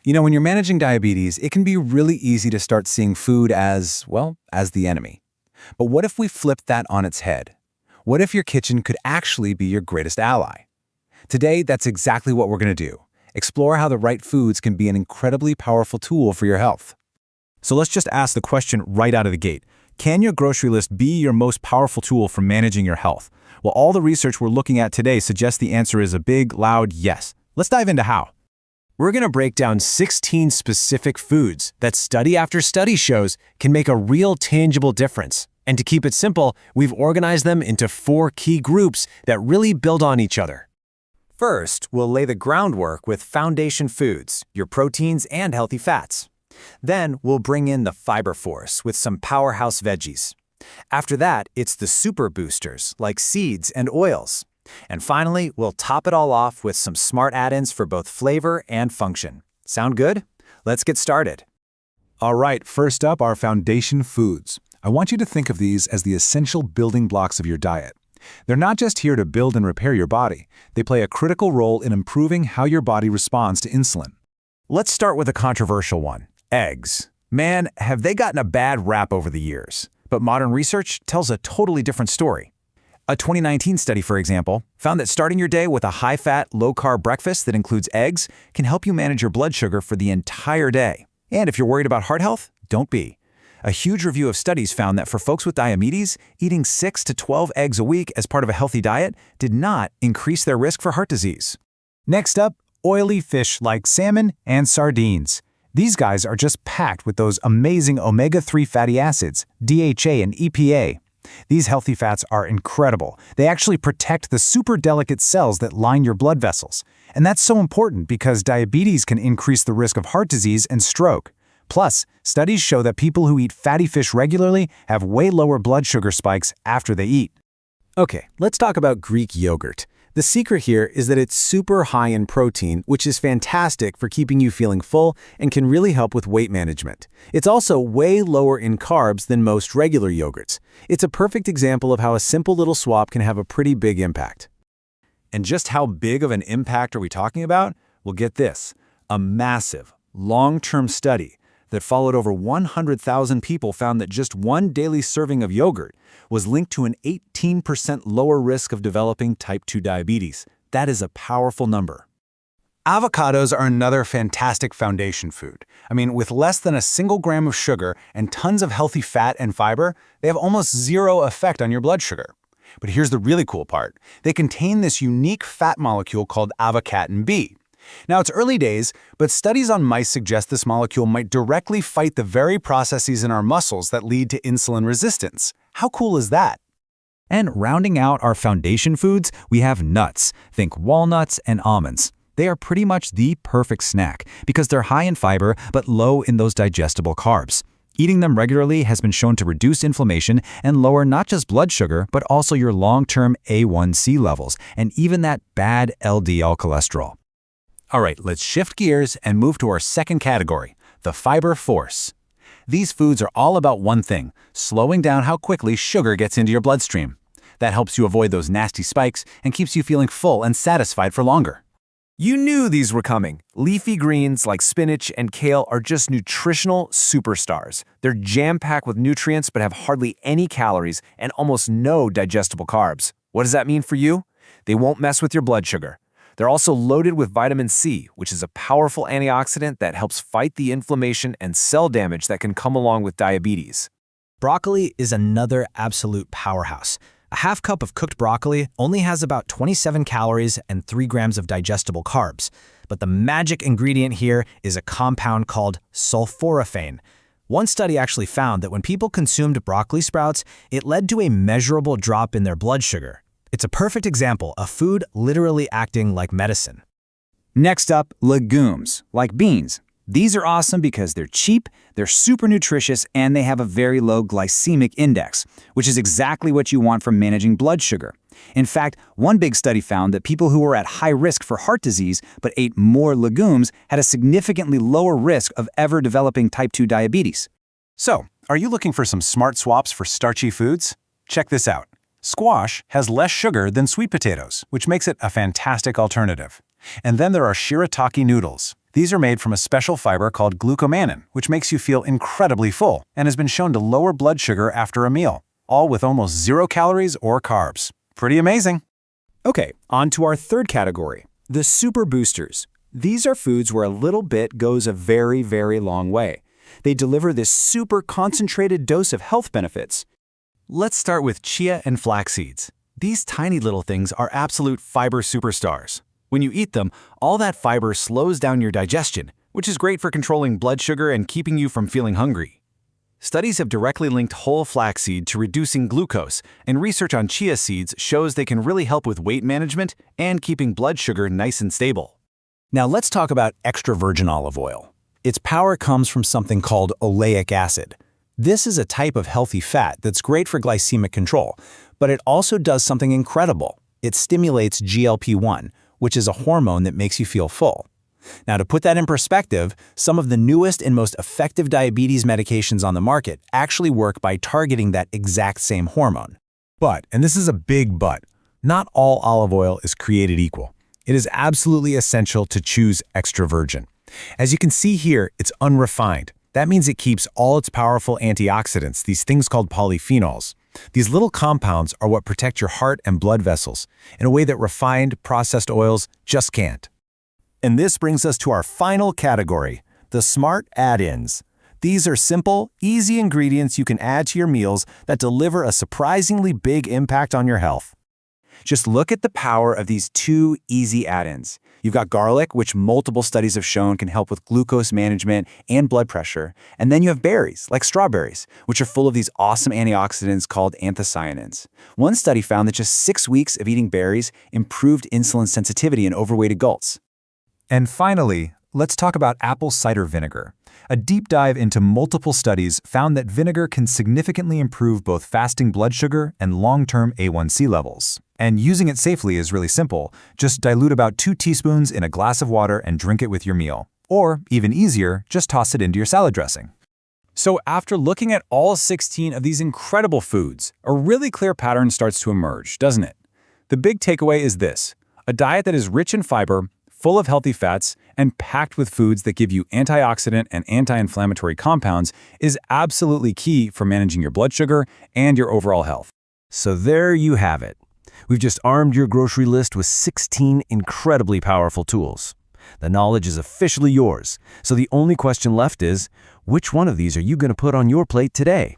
When you're managing diabetes, it can be really easy to start seeing food as, well, as the enemy. But what if we flipped that on its head? What if your kitchen could actually be your greatest ally? Today, that's exactly what we're going to do. Explore how the right foods can be an incredibly powerful tool for your health. So let's just ask the question right out of the gate. Can your grocery list be your most powerful tool for managing your health? Well, all the research we're looking at today suggests the answer is a big, loud yes. Let's dive into how. We're going to break down 16 specific foods that study after study shows can make a real tangible difference. And to keep it simple, we've organized them into 4 key groups that really build on each other. First, we'll lay the groundwork with foundation foods, your proteins and healthy fats. Then we'll bring in the fiber force with some powerhouse veggies. After that, it's the super boosters like seeds and oils. And finally, we'll top it all off with some smart add-ins for both flavor and function. Sound good? Let's get started. All right, first up are foundation foods. I want you to think of these as the essential building blocks of your diet. They're not just here to build and repair your body. They play a critical role in improving how your body responds to insulin. Let's start with a controversial one. Eggs. Man, have they gotten a bad rap over the years. But modern research tells a totally different story. A 2019 study, for example, found that starting your day with a high-fat, low-carb breakfast that includes eggs can help you manage your blood sugar for the entire day. And if you're worried about heart health, don't be. A huge review of studies found that for folks with diabetes, eating 6 to 12 eggs a week as part of a healthy diet did not increase their risk for heart disease. Next up, oily fish like salmon and sardines. These guys are just packed with those amazing omega-3 fatty acids, DHA and EPA. These healthy fats are incredible. They actually protect the super delicate cells that line your blood vessels. And that's so important because diabetes can increase the risk of heart disease and stroke. Plus, studies show that people who eat fatty fish regularly have way lower blood sugar spikes after they eat. Okay, let's talk about Greek yogurt. The secret here is that it's super high in protein, which is fantastic for keeping you feeling full and can really help with weight management. It's also way lower in carbs than most regular yogurts. It's a perfect example of how a simple little swap can have a pretty big impact. And just how big of an impact are we talking about? Well, get this. A massive, long-term study that followed over 100,000 people found that just one daily serving of yogurt was linked to an 18% lower risk of developing type 2 diabetes. That is a powerful number. Avocados are another fantastic foundation food. With less than a single gram of sugar and tons of healthy fat and fiber, they have almost zero effect on your blood sugar. But here's the really cool part. They contain this unique fat molecule called avocatin B. Now, it's early days, but studies on mice suggest this molecule might directly fight the very processes in our muscles that lead to insulin resistance. How cool is that? And rounding out our foundation foods, we have nuts. Think walnuts and almonds. They are pretty much the perfect snack because they're high in fiber but low in those digestible carbs. Eating them regularly has been shown to reduce inflammation and lower not just blood sugar, but also your long-term A1C levels and even that bad LDL cholesterol. All right, let's shift gears and move to our second category, the fiber force. These foods are all about one thing, slowing down how quickly sugar gets into your bloodstream. That helps you avoid those nasty spikes and keeps you feeling full and satisfied for longer. You knew these were coming. Leafy greens like spinach and kale are just nutritional superstars. They're jam-packed with nutrients but have hardly any calories and almost no digestible carbs. What does that mean for you? They won't mess with your blood sugar. They're also loaded with vitamin C, which is a powerful antioxidant that helps fight the inflammation and cell damage that can come along with diabetes. Broccoli is another absolute powerhouse. A half cup of cooked broccoli only has about 27 calories and 3 grams of digestible carbs. But the magic ingredient here is a compound called sulforaphane. One study actually found that when people consumed broccoli sprouts, it led to a measurable drop in their blood sugar. It's a perfect example of food literally acting like medicine. Next up, legumes, like beans. These are awesome because they're cheap, they're super nutritious, and they have a very low glycemic index, which is exactly what you want for managing blood sugar. In fact, one big study found that people who were at high risk for heart disease but ate more legumes had a significantly lower risk of ever developing type 2 diabetes. So, are you looking for some smart swaps for starchy foods? Check this out. Squash has less sugar than sweet potatoes, which makes it a fantastic alternative. And then there are shirataki noodles. These are made from a special fiber called glucomannan, which makes you feel incredibly full and has been shown to lower blood sugar after a meal, all with almost 0 calories or carbs. Pretty amazing. Okay, on to our third category, the super boosters. These are foods where a little bit goes a very, very long way. They deliver this super concentrated dose of health benefits. Let's start with chia and flax seeds. These tiny little things are absolute fiber superstars. When you eat them, all that fiber slows down your digestion, which is great for controlling blood sugar and keeping you from feeling hungry. Studies have directly linked whole flaxseed to reducing glucose, and research on chia seeds shows they can really help with weight management and keeping blood sugar nice and stable. Now let's talk about extra virgin olive oil. Its power comes from something called oleic acid. This is a type of healthy fat that's great for glycemic control, but it also does something incredible. It stimulates GLP-1, which is a hormone that makes you feel full. Now, to put that in perspective, some of the newest and most effective diabetes medications on the market actually work by targeting that exact same hormone. But, and this is a big but, not all olive oil is created equal. It is absolutely essential to choose extra virgin. As you can see here, it's unrefined. That means it keeps all its powerful antioxidants, these things called polyphenols. These little compounds are what protect your heart and blood vessels in a way that refined, processed oils just can't. And this brings us to our final category, the smart add-ins. These are simple, easy ingredients you can add to your meals that deliver a surprisingly big impact on your health. Just look at the power of these 2 easy add-ins. You've got garlic, which multiple studies have shown can help with glucose management and blood pressure. And then you have berries, like strawberries, which are full of these awesome antioxidants called anthocyanins. One study found that just 6 weeks of eating berries improved insulin sensitivity in overweight adults. And finally, let's talk about apple cider vinegar. A deep dive into multiple studies found that vinegar can significantly improve both fasting blood sugar and long-term A1C levels. And using it safely is really simple. Just dilute about 2 teaspoons in a glass of water and drink it with your meal. Or, even easier, just toss it into your salad dressing. So after looking at all 16 of these incredible foods, a really clear pattern starts to emerge, doesn't it? The big takeaway is this: a diet that is rich in fiber, full of healthy fats, and packed with foods that give you antioxidant and anti-inflammatory compounds is absolutely key for managing your blood sugar and your overall health. So there you have it. We've just armed your grocery list with 16 incredibly powerful tools. The knowledge is officially yours, so the only question left is, which one of these are you going to put on your plate today?